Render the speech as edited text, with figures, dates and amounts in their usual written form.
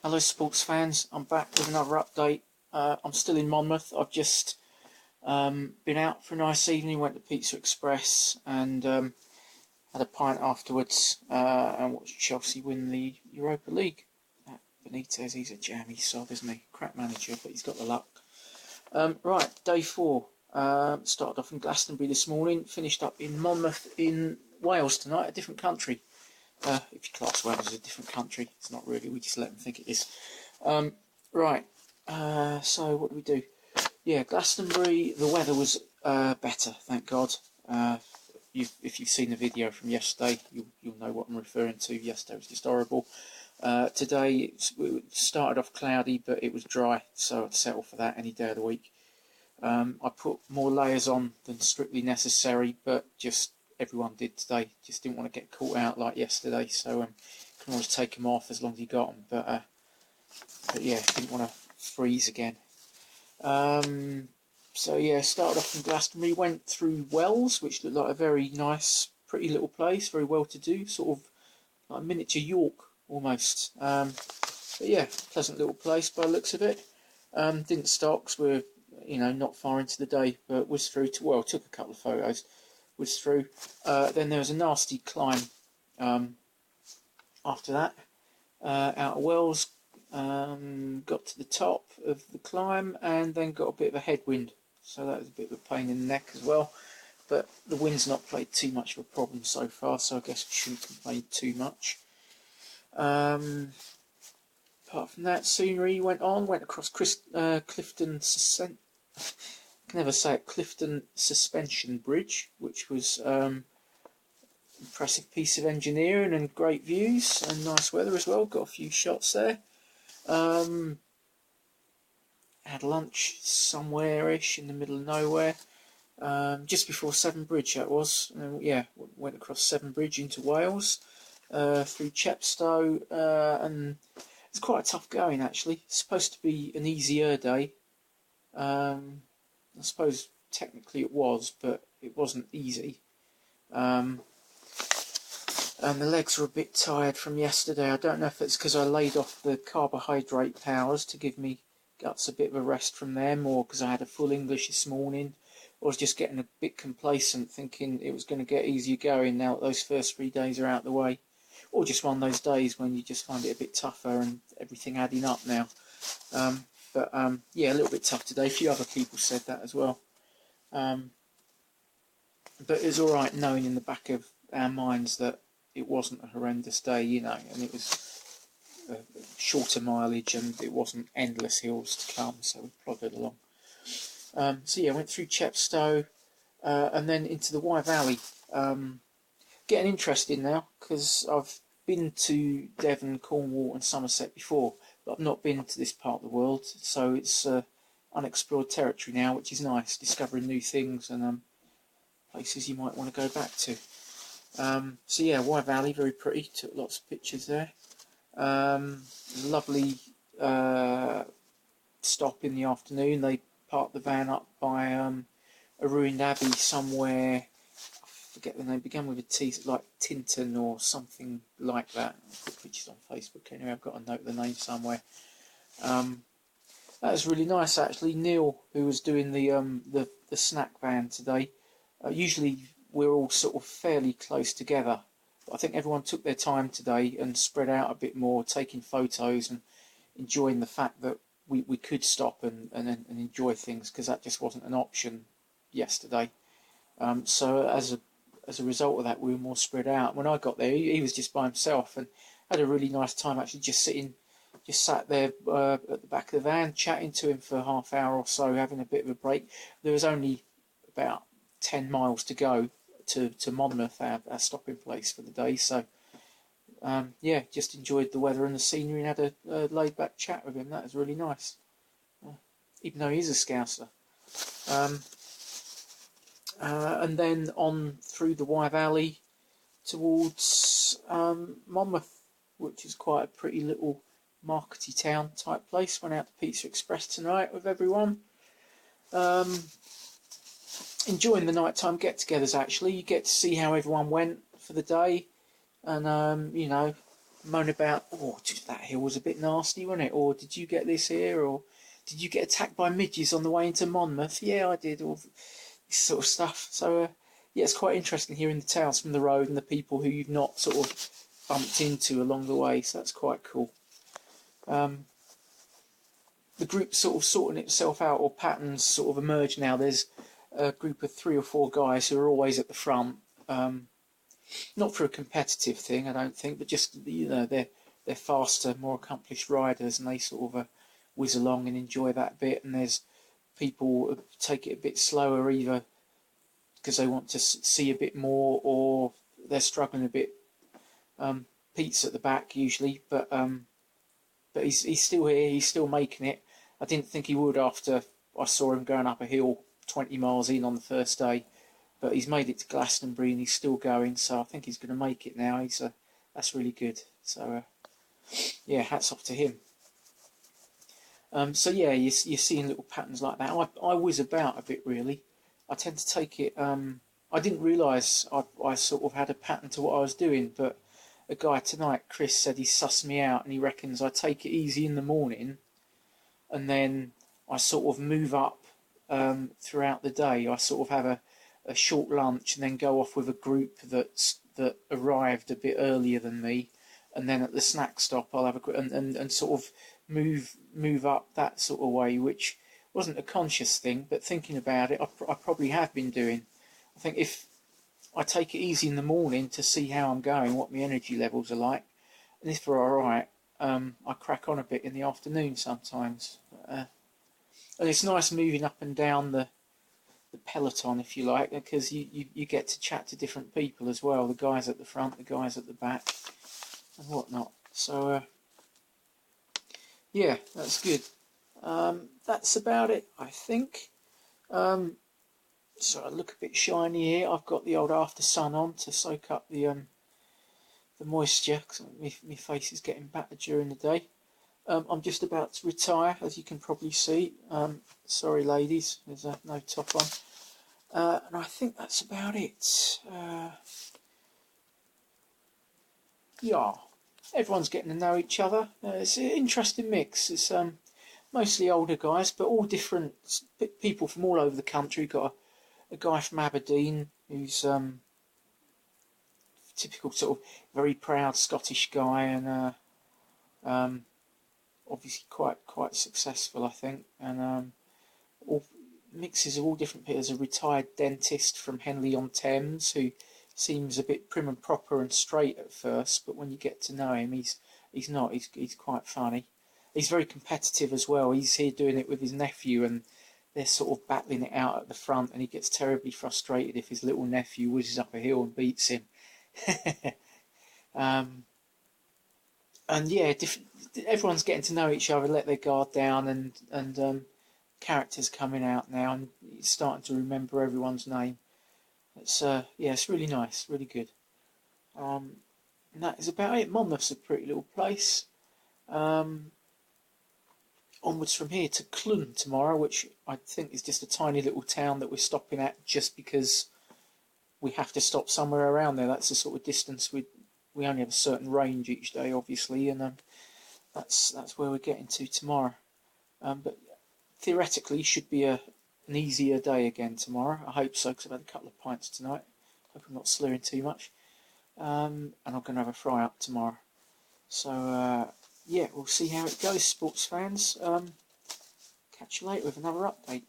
Hello sports fans, I'm back with another update. I'm still in Monmouth. I've just been out for a nice evening, went to Pizza Express and had a pint afterwards and watched Chelsea win the Europa League. Benitez, he's a jammy sod, isn't he? Crap manager, but he's got the luck. Right, day 4. Started off in Glastonbury this morning, finished up in Monmouth in Wales tonight, a different country. If you class Wales as a different country, it's not really, we just let them think it is. Right, so what do we do? Yeah, Glastonbury, the weather was better, thank God. If you've seen the video from yesterday, you'll know what I'm referring to. Yesterday was just horrible. Today it started off cloudy, but it was dry, so I'd settle for that any day of the week. I put more layers on than strictly necessary, but just everyone did today. Just didn't want to get caught out like yesterday, so can always take them off as long as you got them. But yeah, didn't want to freeze again. So yeah, started off in Glastonbury, went through Wells, which looked like a very nice, pretty little place, very well to do, sort of like a miniature York almost. But yeah, pleasant little place by the looks of it. Didn't stop because we're not far into the day, but was through to, well, took a couple of photos, was through. Then there was a nasty climb after that, out of Wells, got to the top of the climb and then got a bit of a headwind, so that was a bit of a pain in the neck as well, but the wind's not played too much of a problem so far, so I guess we shouldn't complain too much. Apart from that, scenery went across Clifton Clifton Suspension Bridge, which was impressive piece of engineering and great views and nice weather as well. Got a few shots there. Had lunch somewhere-ish in the middle of nowhere, just before Severn Bridge that was. And yeah, went across Severn Bridge into Wales, through Chepstow, and it's quite tough going actually. It's supposed to be an easier day. I suppose technically it was, but it wasn't easy. And the legs were a bit tired from yesterday. I don't know if it's because I laid off the carbohydrate powers to give me guts a bit of a rest from them, or because I had a full English this morning, or I was just getting a bit complacent thinking it was going to get easier going now that those first 3 days are out of the way, or just one of those days when you just find it a bit tougher and everything adding up now. But yeah, a little bit tough today. A few other people said that as well. But it was alright knowing in the back of our minds that it wasn't a horrendous day, and it was shorter mileage and it wasn't endless hills to come, so we plodded along. So yeah, went through Chepstow and then into the Wye Valley. Getting interested now because I've been to Devon, Cornwall and Somerset before, but I've not been to this part of the world, so it's unexplored territory now, which is nice, discovering new things and places you might want to go back to. So yeah, Wye Valley, very pretty, took lots of pictures there. Lovely stop in the afternoon. They parked the van up by a ruined abbey somewhere, I forget the name, began with a T, like Tinton or something like that. I'll put pictures on Facebook anyway, I've got a note of the name somewhere. That was really nice actually. Neil, who was doing the snack van today, usually we're all sort of fairly close together, but I think everyone took their time today and spread out a bit more, taking photos and enjoying the fact that we could stop and enjoy things, because that just wasn't an option yesterday. So as a result of that, we were more spread out. When I got there, he was just by himself and had a really nice time actually, just sat there at the back of the van, chatting to him for half hour or so, having a bit of a break. There was only about 10 miles to go to Monmouth, our stopping place for the day, so yeah, just enjoyed the weather and the scenery and had a laid back chat with him. That was really nice, even though he's a Scouser. And then on through the Wye Valley towards Monmouth, which is quite a pretty little markety town type place. Went out to Pizza Express tonight with everyone. Enjoying the nighttime get-togethers actually. You get to see how everyone went for the day, and moan about, oh, that hill was a bit nasty, wasn't it? Or did you get this here? Or did you get attacked by midges on the way into Monmouth? Yeah, I did. All this sort of stuff. So, yeah, it's quite interesting hearing the tales from the road and the people who you've not sort of bumped into along the way. So that's quite cool. The group's sort of sorting itself out, or patterns sort of emerge now. There's a group of 3 or 4 guys who are always at the front. Not for a competitive thing, I don't think, but just, you know, they're faster, more accomplished riders, and they sort of whiz along and enjoy that bit. And there's people who take it a bit slower, either because they want to see a bit more, or they're struggling a bit. Pete's at the back usually, but he's still here. He's still making it. I didn't think he would after I saw him going up a hill 20 miles in on the first day. But he's made it to Glastonbury and he's still going, so I think he's going to make it now. That's really good. So, yeah, hats off to him. So, yeah, you're seeing little patterns like that. I whiz about a bit, really. I tend to take it... I didn't realise I sort of had a pattern to what I was doing, but a guy tonight, Chris, said he sussed me out and he reckons I take it easy in the morning and then I sort of move up throughout the day. I sort of have a short lunch and then go off with a group that arrived a bit earlier than me, and then at the snack stop I'll have and sort of move up that sort of way, which wasn't a conscious thing, but thinking about it, I probably have been doing. I think if I take it easy in the morning to see how I'm going, what my energy levels are like, and if they're all right, I crack on a bit in the afternoon sometimes. And it's nice moving up and down the peloton, if you like, because you get to chat to different people as well, the guys at the front, the guys at the back, and whatnot. So, yeah, that's good. That's about it, I think. So I look a bit shiny here. I've got the old after sun on to soak up the moisture, because my face is getting battered during the day. I'm just about to retire, as you can probably see. Sorry, ladies, there's no top on. And I think that's about it. Yeah, everyone's getting to know each other. It's an interesting mix. It's mostly older guys, but all different people from all over the country. We've got a guy from Aberdeen who's typical sort of very proud Scottish guy, and obviously quite successful, I think, and all mixes of all different people. There's a retired dentist from Henley-on-Thames who seems a bit prim and proper and straight at first, but when you get to know him, he's not. He's quite funny. He's very competitive as well. He's here doing it with his nephew, and they're sort of battling it out at the front, and he gets terribly frustrated if his little nephew whizzes up a hill and beats him. And yeah, everyone's getting to know each other, let their guard down, and characters coming out now, and starting to remember everyone's name. It's yeah, it's really nice, really good. And that is about it. Monmouth's a pretty little place. Onwards from here to Clun tomorrow, which I think is just a tiny little town that we're stopping at just because we have to stop somewhere around there. That's the sort of distance we only have a certain range each day, obviously, and that's where we're getting to tomorrow. But theoretically, should be an easier day again tomorrow. I hope so, because I've had a couple of pints tonight. Hope I'm not slurring too much. And I'm going to have a fry up tomorrow. So, yeah, we'll see how it goes, sports fans. Catch you later with another update.